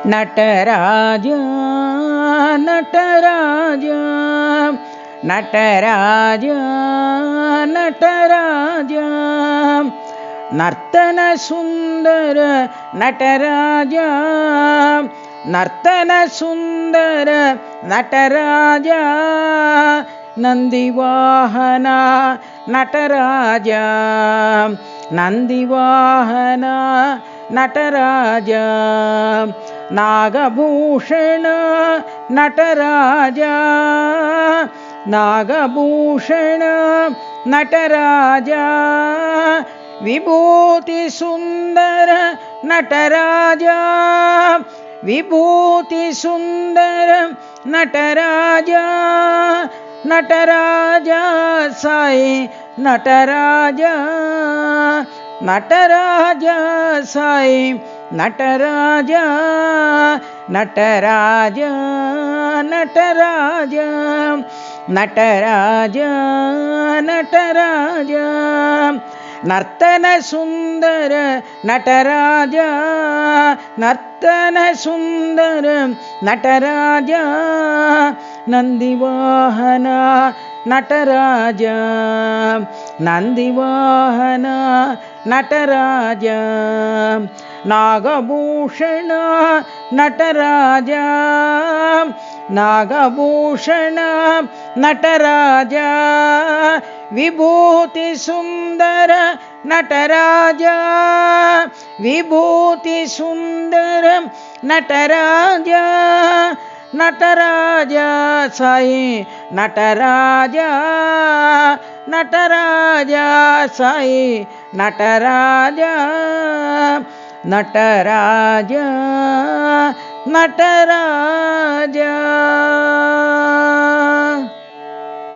ನಟರಾಜ ನಟರಾಜ ನಟರಾಜ ನಟರಾಜ ನರ್ತನ ಸುಂದರ ನಟರಾಜ ನರ್ತನ ಸುಂದರ ನಟರಾಜ ನಂದಿವಾಹನ ನಟರಾಜ ನಂದಿವಾಹನ ನಟರಾಜ ನಾಗಭೂಷಣ ನಟರಾಜ ನಾಗಭೂಷಣ ನಟರಾಜ ವಿಭೂತಿ ಸುಂದರ ನಟರಾಜ ವಿಭೂತಿ ಸುಂದರ ನಟರಾಜ ನಟರಾಜ ಸಾಯಿ ನಟರಾಜ ನಟರಾಜ ಸಾಯಿ ನಟರಾಜ ನಟರಾಜ ನಟರಾಜ ನಟರಾಜ ನಟರಾಜ ನರ್ತನ ಸುಂದರ ನಟರಾಜ ನರ್ತನ ಸುಂದರ ನಟರಾಜ ನಂದಿವಾಹನ ನಟರಾಜ ನಂದಿವಾಹನ ನಟರಾಜ ನಾಗಭೂಷಣ ನಟರಾಜ ನಾಗಭೂಷಣ ನಟರಾಜ ವಿಭೂತಿ ಸುಂದರ ನಟರಾಜ ವಿಭೂತಿ ಸುಂದರ ನಟರಾಜ ನಟರಾಜ ಸಾಯಿ ನಟರಾಜ ನಟರಾಜ ಸಾಯಿ ನಟರಾಜ ನಟರಾಜ ನಟರಾಜ